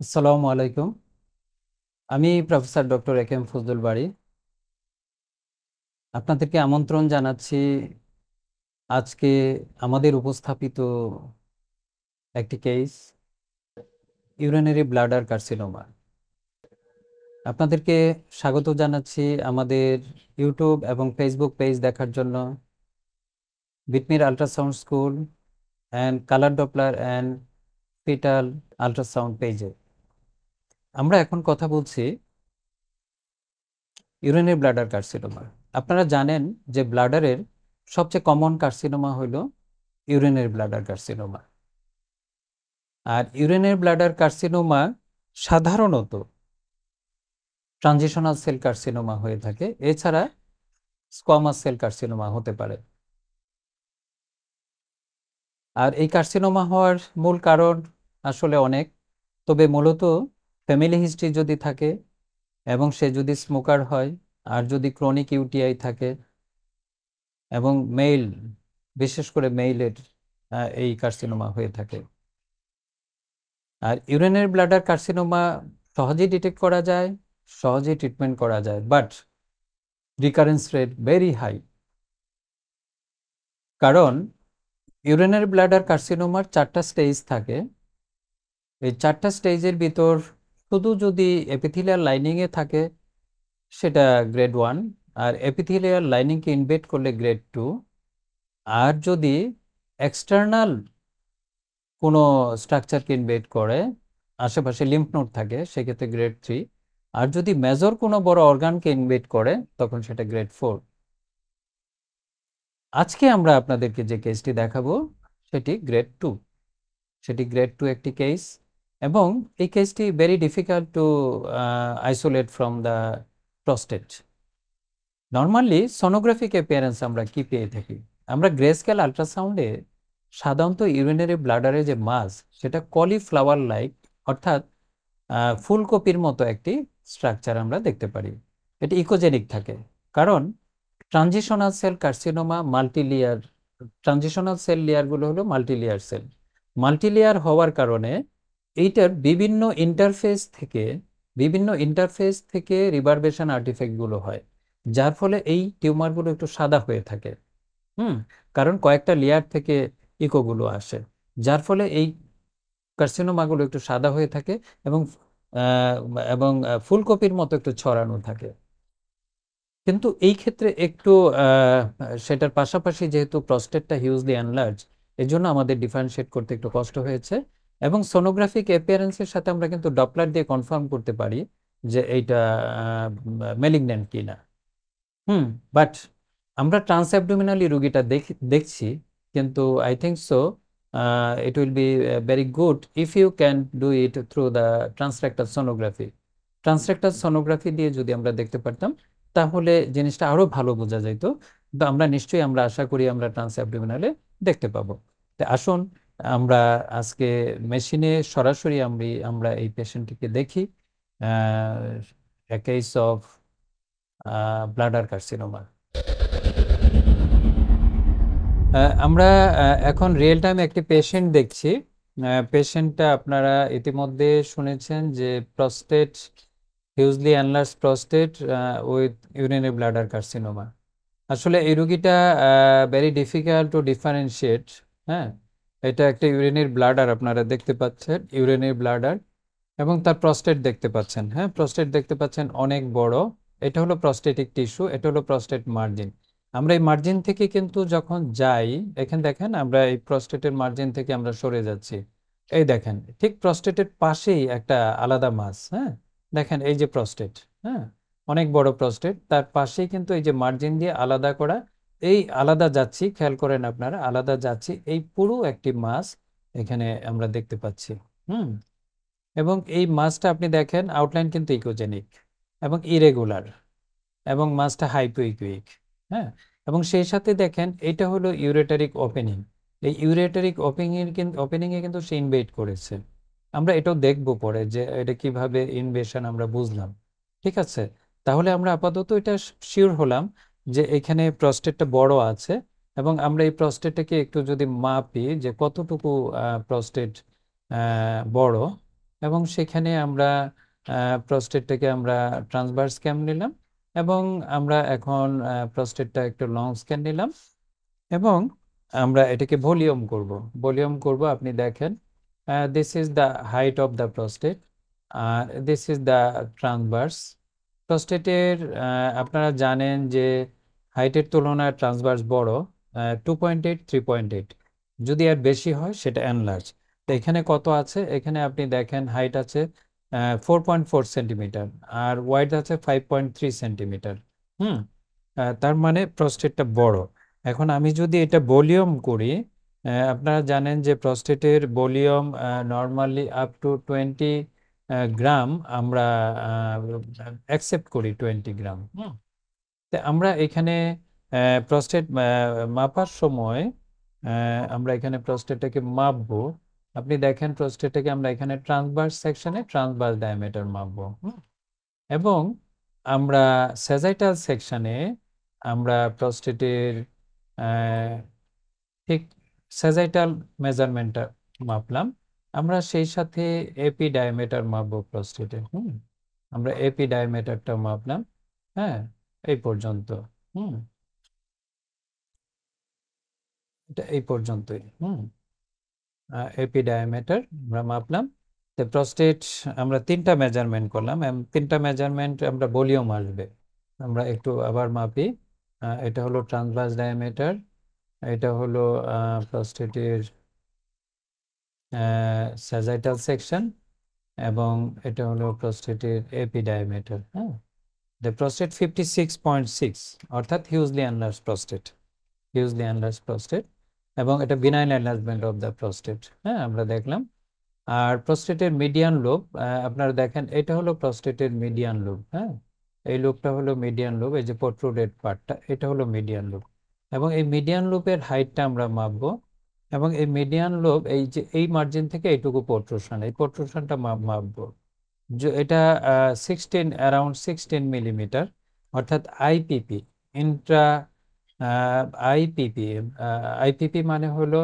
আসসালামু আলাইকুম। আমি professor doctor A K M Fazlul Bari. আপনাদেরকে আমন্ত্রণ জানাচ্ছি আজকে আমাদের উপস্থাপিত একটি কেস, ইউরিনারি ব্লাডার কার্সিনোমা। আপনাদেরকে স্বাগত জানাচ্ছি আমাদের ইউটিউব এবং ফেসবুক পেজ দেখার জন্য, বিটমির ultrasound school and colour Doppler and fetal ultrasound পেজে। আমরা এখন কথা বলছি ইউরিনারি ব্লাডার কার্সিনোমা। আপনারা জানেন যে ব্লাডারের সবচেয়ে কমন কার্সিনোমা হলো ইউরিনারি ব্লাডার কার্সিনোমা। আর ইউরিনারি ব্লাডার কার্সিনোমা সাধারণত ট্রানজিশনাল সেল কার্সিনোমা হয়ে থাকে, এছাড়া স্কোয়ামাস সেল কার্সিনোমা হতে পারে। আর এই কার্সিনোমা হওয়ার মূল কারণ আসলে অনেক, তবে মূলত ফ্যামিলি হিস্ট্রি যদি থাকে এবং সে যদি স্মোকার হয়, আর যদি ক্রনিক ইউটিআই থাকে এবং মেইল, বিশেষ করে মেইলের এই কার্সিনোমা হয়ে থাকে। আর ইউরিনারি ব্লাডার কার্সিনোমা সহজেই ডিটেক্ট করা যায়, সহজেই ট্রিটমেন্ট করা যায়, but recurrence rate very high. কারণ ইউরিনারি ব্লাডার কার্সিনোমার 4টা স্টেজ থাকে। এই 4টা স্টেজের ভিতর শুধু যদি এপিথেলিয়াল লাইনিংয়ে থাকে সেটা গ্রেড 1, আর এপিথেলিয়াল লাইনিংকে ইনভেড করলে গ্রেড 2, আর যদি এক্সটার্নাল কোনো স্ট্রাকচারকে ইনভেড করে, আশেপাশে লিম্ফ নোড থাকে, সেক্ষেত্রে গ্রেড 3, আর যদি মেজর কোনো বড় অর্গানকে ইনভেড করে তখন সেটা গ্রেড 4। আজকে আমরা আপনাদেরকে যে কেসটি দেখাবো সেটি গ্রেড 2, সেটি গ্রেড 2 একটি কেস, এবং এই কেসটি very difficult to isolate from the prostate. Normally sonographic appearance আমরা কি পেয়ে থাকি? আমরা গ্রে স্কেল আল্ট্রাসাউন্ডে সাধারণত ইউরিনারি ব্লাডারে যে মাস, সেটা কলিফ্লাওয়ার লাইক, অর্থাৎ ফুলকপির মতো একটি স্ট্রাকচার আমরা দেখতে পারি। এটি ইকোজেনিক থাকে, কারণ transitional cell carcinoma multilayer, transitional cell লেয়ারগুলো হলো মাল্টিলেয়ার সেল। মাল্টিলেয়ার হওয়ার কারণে এইটার বিভিন্ন ইন্টারফেস থেকে রিভারবেশন আর্টিফেক্টগুলো হয়, যার ফলে এই টিউমারগুলো একটু সাদা হয়ে থাকে। কারণ কয়েকটা লেয়ার থেকে ইকোগুলো আসে, যার ফলে এই কার্সিনোমাগুলো একটু সাদা হয়ে থাকে এবং এবং ফুলকপির মতো একটু ছড়ানো থাকে। কিন্তু এই ক্ষেত্রে একটু সেটার পাশাপাশি যেহেতু প্রস্টেটটা হিউজলি এনলার্জ, এই জন্য আমাদের ডিফারেন্সিয়েট করতে একটু কষ্ট হয়েছে, এবং সোনোগ্রাফিক অ্যাপিয়ারেন্সের সাথে আমরা কিন্তু ডপলার দিয়ে কনফার্ম করতে পারি যে এইটা মেলিগন্যান্ট কিনা। বাট আমরা ট্রান্সঅ্যাবডোমিনালি রুগীটা দেখছি, কিন্তু I think so it will be very good if you can do it through the transrectal sonography. Transrectal sonography দিয়ে যদি আমরা দেখতে পারতাম তাহলে জিনিসটা আরো ভালো বোঝা যেত। তো আমরা নিশ্চয়ই, আমরা আশা করি আমরা ট্রান্সঅ্যাবডোমিনালে দেখতে পাবো। তো আসুন আমরা আজকে মেশিনে সরাসরি আমরা এই পেশেন্টটিকে দেখি, a case of bladder carcinoma. আমরা এখন রিয়েল টাইম একটি পেশেন্ট দেখছি। পেশেন্টটা আপনারা ইতিমধ্যে শুনেছেন যে prostate, hugely enlarge prostate with urinary bladder carcinoma. আসলে এই রোগীটা ভেরি ডিফিকাল্ট টু ডিফারেন্সিয়েট। হ্যাঁ, এটা একটা ইউরিনারি ব্লাডার, আপনারা দেখতে পাচ্ছেন ইউরিনারি ব্লাডার, এবং তার প্রস্টেট দেখতে পাচ্ছেন। হ্যাঁ, প্রস্টেট দেখতে পাচ্ছেন অনেক বড়। এটা হলো প্রস্টেটিক টিস্যু, এটা হলো প্রস্টেট মার্জিন। আমরা এই মার্জিন থেকে কিন্তু যখন যাই, এখানে দেখেন আমরা এই প্রস্টেটের মার্জিন থেকে আমরা সরে যাচ্ছি। এই দেখেন ঠিক প্রস্টেটের পাশেই একটা আলাদা মাস। হ্যাঁ, দেখেন এই যে প্রস্টেট, হ্যাঁ, অনেক বড় প্রস্টেট, তার পাশেই কিন্তু এই যে মার্জিন দিয়ে আলাদা করা, এই আলাদা যাচ্ছি, খেয়াল করেন আপনারা, আলাদা যাচ্ছি, এই পুরো একটি মাস এখানে আমরা দেখতে পাচ্ছি। এবং এই মাসটা আপনি দেখেন আউটলাইন কিন্তু ইকোজেনিক এবং ইরেগুলার, এবং মাসটা হাইপোইকুইক। হ্যাঁ, এবং সেই সাথে দেখেন এটা হলো ইউরেটারিক ওপেনিং। এই ইউরেটারিক ওপেনিংয়ে কিন্তু সে ইনভেট করেছে। আমরা এটাও দেখবো পরে যে এটা কিভাবে ইনভেশন আমরা বুঝলাম। ঠিক আছে, তাহলে আমরা আপাতত এটা শিওর হলাম যে এখানে প্রস্টেটটা বড় আছে, এবং আমরা এই প্রস্টেটটাকে একটু যদি মাপি যে কতটুকু প্রস্টেট বড়, এবং সেখানে আমরা প্রস্টেটটাকে আমরা ট্রান্সভার্স স্ক্যান নিলাম, এবং আমরা এখন প্রস্টেটটা একটু লং স্ক্যান নিলাম, এবং আমরা এটাকে ভলিউম করব। আপনি দেখেন, this is the height of the prostate, আর দিস ইজ দ্য ট্রান্সভার্স। প্রস্টেটের আপনারা জানেন যে হাইটের তুলনায় ট্রান্সভার্স বড়, 2.8 3.8, যদি আর বেশি হয় সেটা এনলার্জ। তো এখানে কত আছে? এখানে আপনি দেখেন হাইট আছে 4.4 সেন্টিমিটার, আর ওয়াইড আছে 5.3 সেন্টিমিটার। হুম তার মানে প্রস্টেটটা বড়। এখন আমি যদি এটা ভলিউম করি, আপনারা জানেন যে প্রস্টেটের ভলিউম নর্মালি আপ টু 20 গ্রাম আমরা অ্যাকসেপ্ট করি, 20 গ্রাম। তো আমরা এখানে প্রস্টেট মাপার সময় আমরা এখানে প্রস্টেটটাকে মাপবো। আপনি দেখেন প্রস্টেটটাকে আমরা এখানে ট্রান্সভার্স সেকশনে ট্রান্সভার্স ডায়ামিটার মাপবো, এবং আমরা স্যাজাইটাল সেকশনে আমরা প্রস্টেটের ঠিক স্যাজাইটাল মেজারমেন্টটা মাপলাম। আমরা সেই সাথে এপি ডায়ামিটার মাপবো প্রস্টেটের। আমরা এপি ডায়ামিটারটা মাপলাম, হ্যাঁ, এই পর্যন্ত। হুম এটা এই পর্যন্তই। এপি ডায়ামিটার আমরা মাপলাম। তো প্রস্টেট আমরা 3টা মেজারমেন্ট করলাম, 3টা মেজারমেন্ট আমরা ভলিউম আসবে। আমরা একটু আবার মাপি। এটা হলো ট্রান্সভার্স ডায়ামিটার, এটা হলো প্রস্টেটের স্যাজাইটাল সেকশন, এবং এটা হলো প্রস্টেটের এপি ডায়ামিটার। দ্য প্রস্টেট 56.6, অর্থাৎ হিউজলি এনলার্জ প্রস্টেট, এবং এটা benign enlargement of the prostate. আমরা দেখলাম। আর প্রস্টেটের মিডিয়ান লোব, আপনারা দেখেন এটা হলো প্রস্টেটের মিডিয়ান লোব। এই লোবটা হলো মিডিয়ান লোব, এই যে প্রোট্রুডেড পার্টটা, এটা হলো মিডিয়ান লোব, এবং এই মিডিয়ান লোবের হাইটটা আমরা মাপবো। এবং এই মিডিয়ান লোব, এই যে এই মার্জিন থেকে এইটুকু প্রোট্রুশন, এই প্রোট্রুশনটা মাপবো। এটা 16 মিলিমিটার, অর্থাৎ আইপিপি, ইন্ট্রা আইপিপি। আইপিপি মানে হলো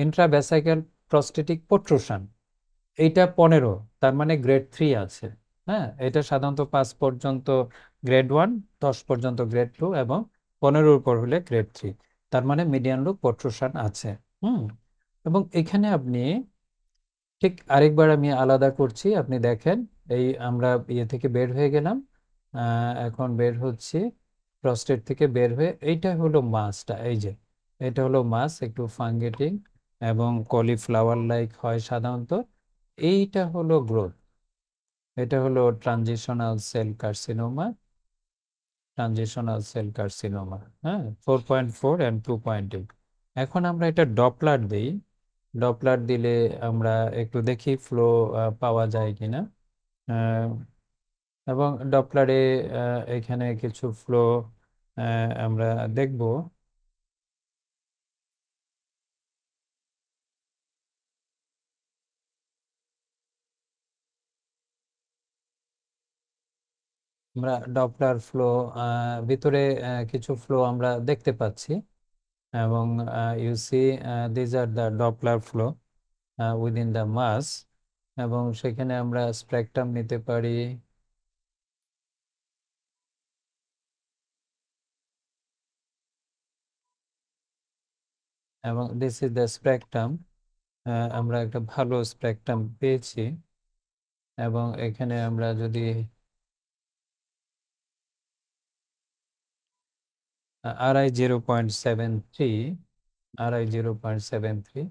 ইন্ট্রাভেসিক্যাল প্রস্টেটিক প্রোট্রুশন। এইটা 15, তার মানে গ্রেড 3 আছে। এটা সাধারণত 5 পর্যন্ত গ্রেড 1, 10 পর্যন্ত গ্রেড 2, এবং 15-র উপর হলে গ্রেড 3। তার মানে মিডিয়ান লোব প্রোট্রুশন আছে। হুম এবং এখানে আপনি ঠিক আরেকবার আমি আলাদা করছি, আপনি দেখেন, এই আমরা ইয়ে থেকে বের হয়ে গেলাম, এখন বের হচ্ছি প্রস্টেট থেকে বের হয়ে। এইটা হলো মাসটা, এই যে এটা হলো মাস, একটু ফাঙ্গেটিং এবং কলিফ্লাওয়ার লাইক হয় সাধারণত। এইটা হলো গ্রোথ, এটা হলো ট্রানজিশনাল সেল কার্সিনোমা। 4.4 and 2.8। এখন আমরা এটা ডপলার দিই। ডপলার দিলে আমরা একটু দেখি ফ্লো পাওয়া যায় কিনা। আহ, এবং ডপলারে এখানে কিছু ফ্লো আমরা দেখব। আমরা ডপলার ফ্লো ভিতরে কিছু ফ্লো আমরা দেখতে পাচ্ছি, এবং you see these are the Doppler flow within the mass. এবং সেখানে আমরা স্পেকট্রাম নিতে পারি, এবং দিস ইজ দ্য স্পেকট্রাম। আমরা একটা ভালো স্পেকট্রাম পেয়েছি, এবং এখানে আমরা যদি আরআই 0.73,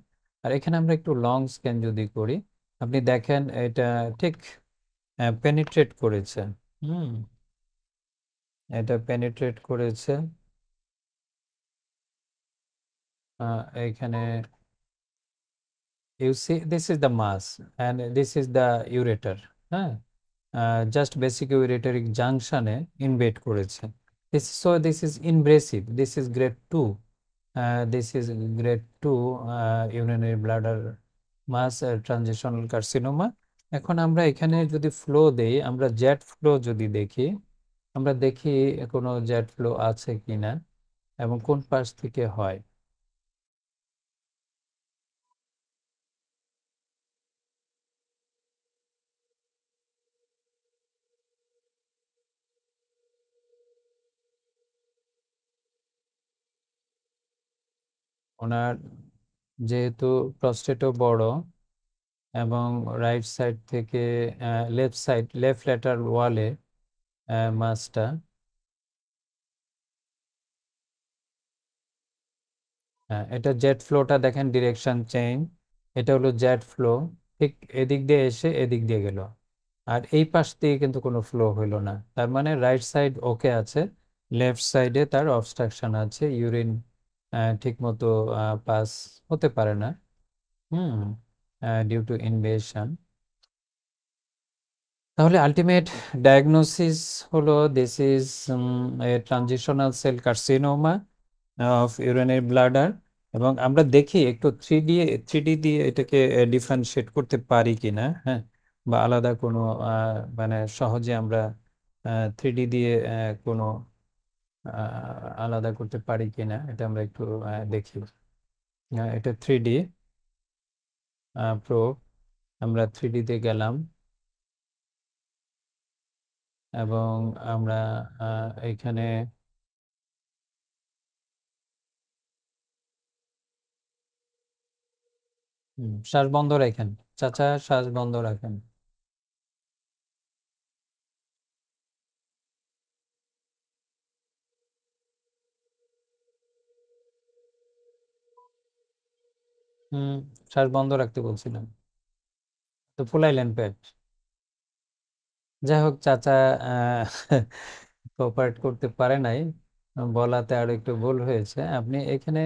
আর এখানে আমরা একটু লং স্ক্যান যদি করি, আপনি দেখেন এটা ঠিক পেনিট্রেট করেছে। হুম এটা পেনিট্রেট করেছে এখানে। You see, this is the mass and this is the ureter. হ্যাঁ জাস্ট বেসিক ইউরেটারিক জাংশনে ইনভেট করেছে। This is invasive, this is grade 2, urinary bladder mass transitional carcinoma. এখন আমরা এখানে যদি ফ্লো দেই, আমরা জেট ফ্লো যদি দেখি, আমরা দেখি কোনো জেট ফ্লো আছে কিনা এবং কোন পাশ থেকে হয়। ওনার যেহেতু প্রস্টেটও বড় এবং রাইট সাইড থেকে লেফট ল্যাটারাল ওয়ালে মাসটা, এটা জেট ফ্লোটা দেখেন, ডিরেকশন চেঞ্জ, এটা হলো জেট ফ্লো, ঠিক এদিক দিয়ে এসে এদিক দিয়ে গেল, আর এই পাশ দিয়ে কিন্তু কোনো ফ্লো হইলো না। তার মানে রাইট সাইড ওকে আছে, লেফট সাইডে তার অবস্ট্রাকশন আছে, ইউরিন ঠিক মতো পাস হতে পারে না, হুম, ডিউ টু ইনভেশন। তাহলে আলটিমেট ডায়াগনোসিস হলো this is a transitional cell carcinoma of urinary bladder, এবং আমরা দেখি একটু থ্রি ডি দিয়ে এটাকে ডিফারেন্সিয়েট করতে পারি কিনা, হ্যাঁ, বা আলাদা কোনো মানে সহজে আমরা থ্রি ডি দিয়ে কোনো আলাদা করতে পারি কিনা, এটা আমরা একটু দেখি। এটা থ্রি ডি প্রো, আমরা থ্রি ডিতে গেলাম এবং আমরা এখানে শ্বাস বন্ধ রাখেন, চাচা শ্বাস বন্ধ রাখেন। হুম, শ্বাস বন্ধ রাখতে বলছিলাম, তো ফুলাইলেন পেট। যাই হোক, চাচা কোঅপারেট করতে পারে নাই, বলাতে আর একটু ভুল হয়েছে। আপনি এখানে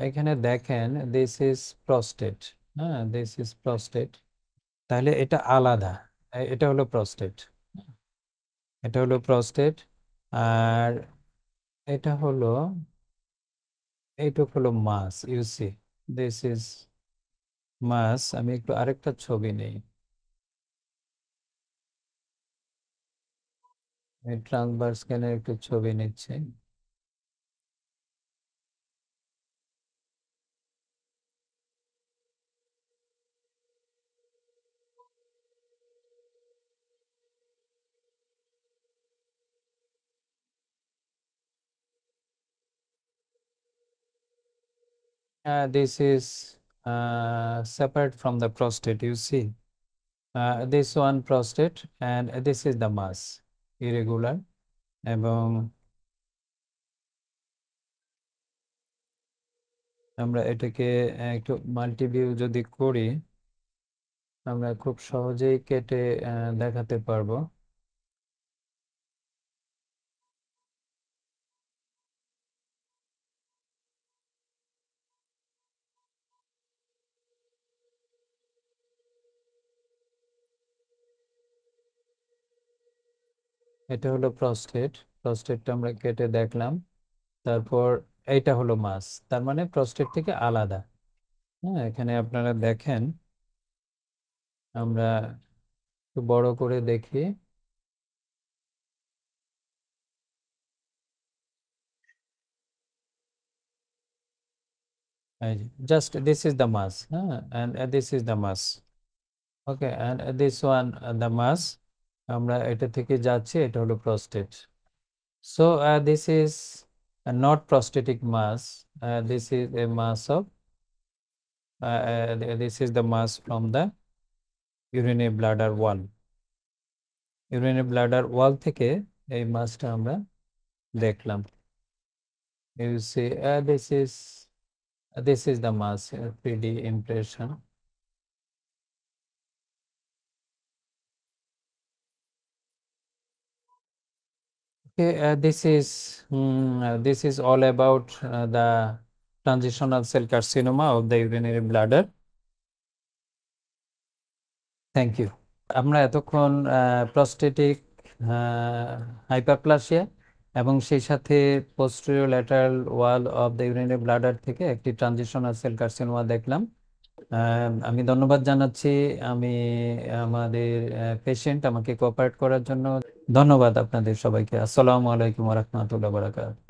এখানে দেখেন দিস ইজ প্রস্টেট, হ্যাঁ, দিস ইজ প্রস্টেট, তাহলে এটা আলাদা, এটা হলো প্রস্টেট, এটা হলো প্রস্টেট, আর এটা হলো, এইটুক হলো মাস, ইউসি দিস ইজ মাস। আমি একটু আরেকটা ছবি নেই, ট্রান্সভার্স স্ক্যানের একটু ছবি নিচ্ছি। This is separate from the prostate, you see. This one prostate and this is the mass, irregular, এবং আমরা এটাকে একটু মাল্টিভিউ যদি করি, আমরা খুব সহজেই কেটে দেখাতে পারবো। এটা হলো প্রস্টেট, প্রস্টেটটা আমরা কেটে দেখলাম, তারপর এইটা হলো মাস, তার মানে প্রস্টেট থেকে আলাদা। হ্যাঁ, এখানে আপনারা দেখেন, আমরা একটু বড় করে দেখি, just this is the mass, and this is the mass, okay, and this one the mass, আমরা এটা থেকে যাচ্ছি, এটা হলো prostate. So this is not prostatic mass, this is a mass of this is the mass from the urinary bladder wall. urinary bladder wall থেকে এই মাসটা আমরা দেখলাম। You see this is the mass, 3D impression. Okay, this is all about the transitional cell carcinoma of the urinary bladder. Thank you. আমরা এতক্ষণ prostatic hyperplasia এবং সেই সাথে posterior lateral wall of the urinary bladder থেকে একটি transitional cell carcinoma দেখলাম। আমি ধন্যবাদ জানাচ্ছি আমাদের পেশেন্ট আমাকে কোঅপারেট করার জন্য। ধন্যবাদ আপনাদের সবাইকে। আসসালামু আলাইকুম ওয়া রাহমাতুল্লাহি ওয়া বারাকাতুহু।